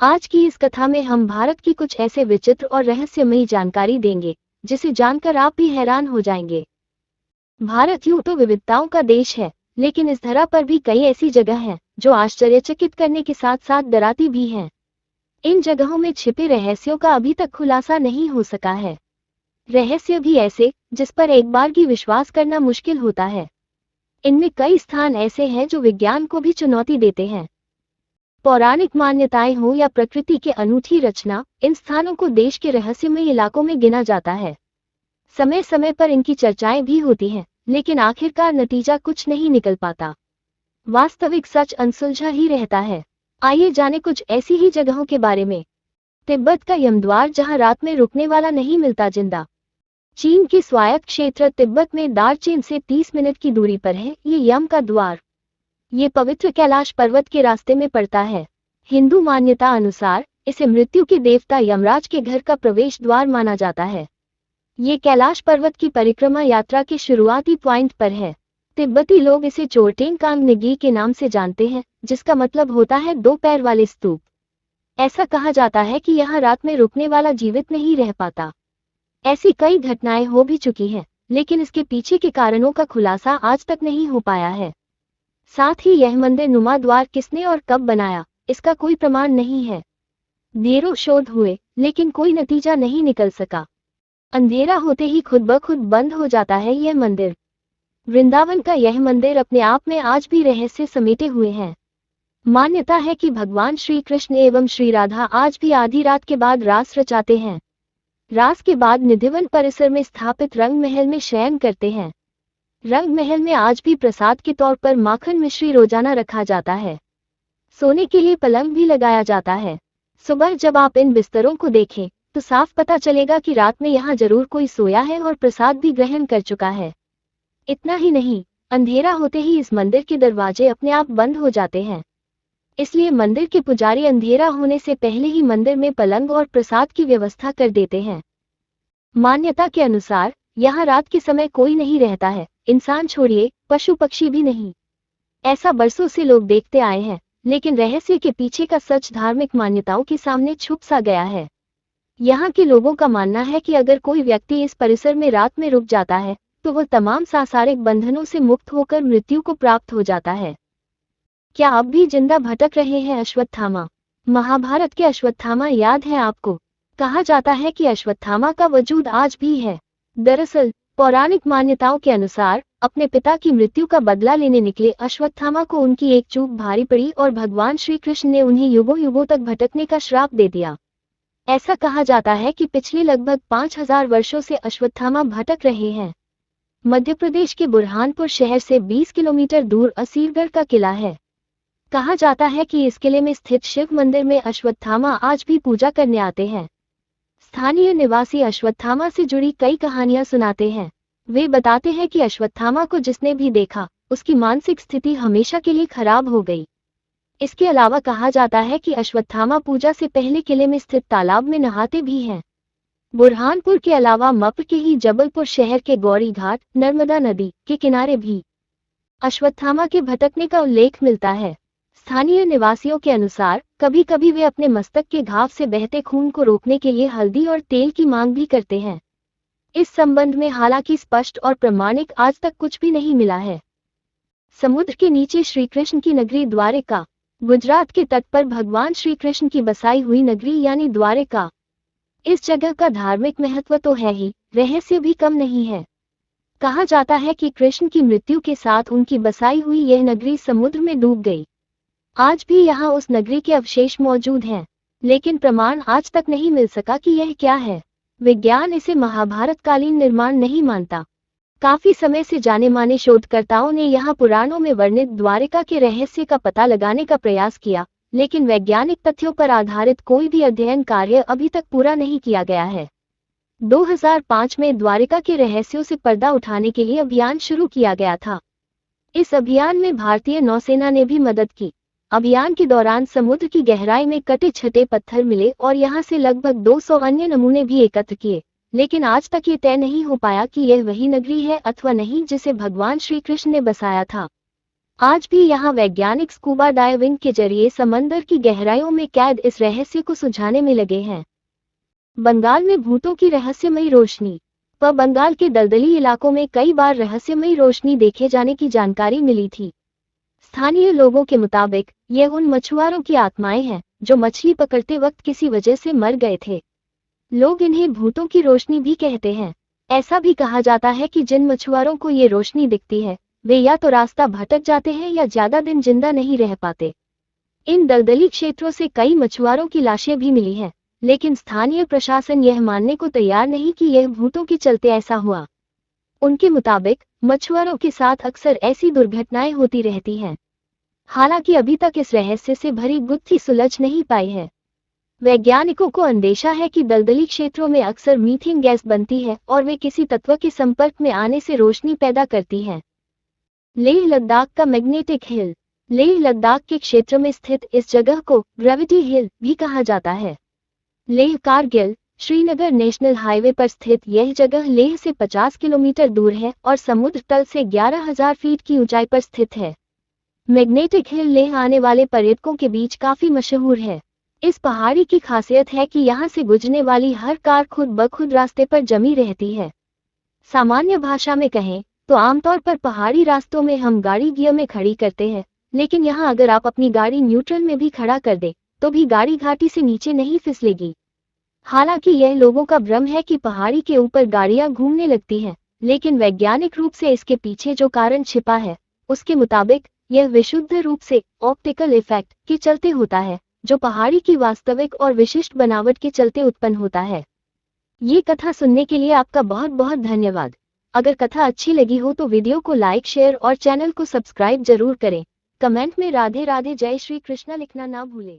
आज की इस कथा में हम भारत की कुछ ऐसे विचित्र और रहस्यमयी जानकारी देंगे जिसे जानकर आप भी हैरान हो जाएंगे। भारत यूं तो विविधताओं का देश है, लेकिन इस धरा पर भी कई ऐसी जगह हैं जो आश्चर्यचकित करने के साथ साथ डराती भी हैं। इन जगहों में छिपे रहस्यों का अभी तक खुलासा नहीं हो सका है। रहस्य भी ऐसे जिस पर एक बार भी विश्वास करना मुश्किल होता है। इनमें कई स्थान ऐसे हैं जो विज्ञान को भी चुनौती देते हैं। पौराणिक मान्यताएं हो या प्रकृति की अनूठी रचना, इन स्थानों को देश के रहस्यमय इलाकों में गिना जाता है। समय समय पर इनकी चर्चाएं भी होती हैं, लेकिन आखिरकार नतीजा कुछ नहीं निकल पाता। वास्तविक सच अनसुलझा ही रहता है। आइए जाने कुछ ऐसी ही जगहों के बारे में। तिब्बत का यमद्वार, जहां रात में रुकने वाला नहीं मिलता जिंदा। चीन के स्वायत्त क्षेत्र तिब्बत में दार्जिलिंग से 30 मिनट की दूरी पर है ये यम का द्वार। ये पवित्र कैलाश पर्वत के रास्ते में पड़ता है। हिंदू मान्यता अनुसार इसे मृत्यु के देवता यमराज के घर का प्रवेश द्वार माना जाता है। ये कैलाश पर्वत की परिक्रमा यात्रा के शुरुआती पॉइंट पर है। तिब्बती लोग इसे चोरटेंग निगी के नाम से जानते हैं, जिसका मतलब होता है 2 पैर वाले स्तूप। ऐसा कहा जाता है कि यहाँ रात में रुकने वाला जीवित नहीं रह पाता। ऐसी कई घटनाएं हो भी चुकी हैं, लेकिन इसके पीछे के कारणों का खुलासा आज तक नहीं हो पाया है। साथ ही यह मंदिर नुमा द्वार किसने और कब बनाया, इसका कोई प्रमाण नहीं है। ढेरों शोध हुए, लेकिन कोई नतीजा नहीं निकल सका। अंधेरा होते ही खुद ब खुद बंद हो जाता है यह मंदिर। वृंदावन का यह मंदिर अपने आप में आज भी रहस्य समेटे हुए है। मान्यता है कि भगवान श्री कृष्ण एवं श्री राधा आज भी आधी रात के बाद रास रचाते हैं। रास के बाद निधिवन परिसर में स्थापित रंग महल में शयन करते हैं। रंग महल में आज भी प्रसाद के तौर पर माखन मिश्री रोजाना रखा जाता है। सोने के लिए पलंग भी लगाया जाता है। सुबह जब आप इन बिस्तरों को देखें तो साफ पता चलेगा कि रात में यहाँ जरूर कोई सोया है और प्रसाद भी ग्रहण कर चुका है। इतना ही नहीं, अंधेरा होते ही इस मंदिर के दरवाजे अपने आप बंद हो जाते हैं। इसलिए मंदिर के पुजारी अंधेरा होने से पहले ही मंदिर में पलंग और प्रसाद की व्यवस्था कर देते हैं। मान्यता के अनुसार यहाँ रात के समय कोई नहीं रहता है, इंसान छोड़िए पशु पक्षी भी नहीं। ऐसा बरसों से लोग देखते आए हैं, लेकिन रहस्य के पीछे का सच धार्मिक मान्यताओं के सामने छुप सा गया है। यहाँ के लोगों का मानना है कि अगर कोई व्यक्ति इस परिसर में रात में रुक जाता है तो वह तमाम सांसारिक बंधनों से मुक्त होकर मृत्यु को प्राप्त हो जाता है। क्या अब भी जिंदा भटक रहे हैं अश्वत्थामा? महाभारत के अश्वत्थामा याद है आपको? कहा जाता है कि अश्वत्थामा का वजूद आज भी है। दरअसल पौराणिक मान्यताओं के अनुसार अपने पिता की मृत्यु का बदला लेने निकले अश्वत्थामा को उनकी एक चूक भारी पड़ी और भगवान श्री कृष्ण ने उन्हें युगों युगों तक भटकने का श्राप दे दिया। ऐसा कहा जाता है कि पिछले लगभग 5000 वर्षों से अश्वत्थामा भटक रहे हैं। मध्य प्रदेश के बुरहानपुर शहर से 20 किलोमीटर दूर असीरगढ़ का किला है। कहा जाता है कि इस किले में स्थित शिव मंदिर में अश्वत्थामा आज भी पूजा करने आते हैं। स्थानीय निवासी अश्वत्थामा से जुड़ी कई कहानियां सुनाते हैं। वे बताते हैं कि अश्वत्थामा को जिसने भी देखा उसकी मानसिक स्थिति हमेशा के लिए खराब हो गई। इसके अलावा कहा जाता है कि अश्वत्थामा पूजा से पहले किले में स्थित तालाब में नहाते भी हैं। बुरहानपुर के अलावा मप्र के ही जबलपुर शहर के गौरी घाट, नर्मदा नदी के किनारे भी अश्वत्थामा के भटकने का उल्लेख मिलता है। स्थानीय निवासियों के अनुसार कभी कभी वे अपने मस्तक के घाव से बहते खून को रोकने के लिए हल्दी और तेल की मांग भी करते हैं। इस संबंध में हालांकि स्पष्ट और प्रमाणिक आज तक कुछ भी नहीं मिला है। समुद्र के नीचे श्री कृष्ण की नगरी द्वारिका। गुजरात के तट पर भगवान श्री कृष्ण की बसाई हुई नगरी यानी द्वारिका। इस जगह का धार्मिक महत्व तो है ही, रहस्य भी कम नहीं है। कहा जाता है कि कृष्ण की मृत्यु के साथ उनकी बसाई हुई यह नगरी समुद्र में डूब गई। आज भी यहाँ उस नगरी के अवशेष मौजूद हैं, लेकिन प्रमाण आज तक नहीं मिल सका कि यह क्या है। विज्ञान इसे महाभारत कालीन निर्माण नहीं मानता। काफी समय से जाने माने शोधकर्ताओं ने यहाँ पुराणों में वर्णित द्वारिका के रहस्य का पता लगाने का प्रयास किया, लेकिन वैज्ञानिक तथ्यों पर आधारित कोई भी अध्ययन कार्य अभी तक पूरा नहीं किया गया है। 2005 में द्वारिका के रहस्यों से पर्दा उठाने के लिए अभियान शुरू किया गया था। इस अभियान में भारतीय नौसेना ने भी मदद की। अभियान के दौरान समुद्र की गहराई में कटे छटे पत्थर मिले और यहाँ से लगभग 200 अन्य नमूने भी एकत्र किए, लेकिन आज तक ये तय नहीं हो पाया कि यह वही नगरी है अथवा नहीं जिसे भगवान श्री कृष्ण ने बसाया था। आज भी यहाँ वैज्ञानिक स्कूबा डाइविंग के जरिए समंदर की गहराइयों में कैद इस रहस्य को सुलझाने में लगे हैं। बंगाल में भूतों की रहस्यमयी रोशनी। बंगाल के दलदली इलाकों में कई बार रहस्यमयी रोशनी देखे जाने की जानकारी मिली थी। स्थानीय लोगों के मुताबिक ये उन मछुआरों की आत्माएं हैं जो मछली पकड़ते वक्त किसी वजह से मर गए थे। लोग इन्हें भूतों की रोशनी भी कहते हैं। ऐसा भी कहा जाता है कि जिन मछुआरों को ये रोशनी दिखती है वे या तो रास्ता भटक जाते हैं या ज्यादा दिन जिंदा नहीं रह पाते। इन दलदली क्षेत्रों से कई मछुआरों की लाशें भी मिली हैं, लेकिन स्थानीय प्रशासन यह मानने को तैयार नहीं कि यह भूतों के चलते ऐसा हुआ। उनके मुताबिक मछुआरों के साथ अक्सर ऐसी दुर्घटनाएं होती रहती हैं। हालांकि अभी तक इस रहस्य से भरी गुत्थी सुलझ नहीं पाई है। वैज्ञानिकों को अंदेशा है कि दलदली क्षेत्रों में अक्सर मीथेन गैस बनती है और वे किसी तत्व के संपर्क में आने से रोशनी पैदा करती है। लेह लद्दाख का मैग्नेटिक हिल। लेह लद्दाख के क्षेत्र में स्थित इस जगह को ग्रेविटी हिल भी कहा जाता है। लेह कारगिल श्रीनगर नेशनल हाईवे पर स्थित यह जगह लेह से 50 किलोमीटर दूर है और समुद्र तल से 11,000 फीट की ऊंचाई पर स्थित है। मैग्नेटिक हिल लेह आने वाले पर्यटकों के बीच काफी मशहूर है। इस पहाड़ी की खासियत है कि यहाँ से गुजरने वाली हर कार खुद ब खुद रास्ते पर जमी रहती है। सामान्य भाषा में कहें तो आमतौर पर पहाड़ी रास्तों में हम गाड़ी गियर में खड़ी करते हैं, लेकिन यहाँ अगर आप अपनी गाड़ी न्यूट्रल में भी खड़ा कर दे तो भी गाड़ी घाटी से नीचे नहीं फिसलेगी। हालांकि यह लोगों का भ्रम है कि पहाड़ी के ऊपर गाड़ियां घूमने लगती हैं, लेकिन वैज्ञानिक रूप से इसके पीछे जो कारण छिपा है उसके मुताबिक यह विशुद्ध रूप से ऑप्टिकल इफेक्ट के चलते होता है, जो पहाड़ी की वास्तविक और विशिष्ट बनावट के चलते उत्पन्न होता है। ये कथा सुनने के लिए आपका बहुत बहुत धन्यवाद। अगर कथा अच्छी लगी हो तो वीडियो को लाइक, शेयर और चैनल को सब्सक्राइब जरूर करें। कमेंट में राधे राधे जय श्री कृष्णा लिखना ना भूलें।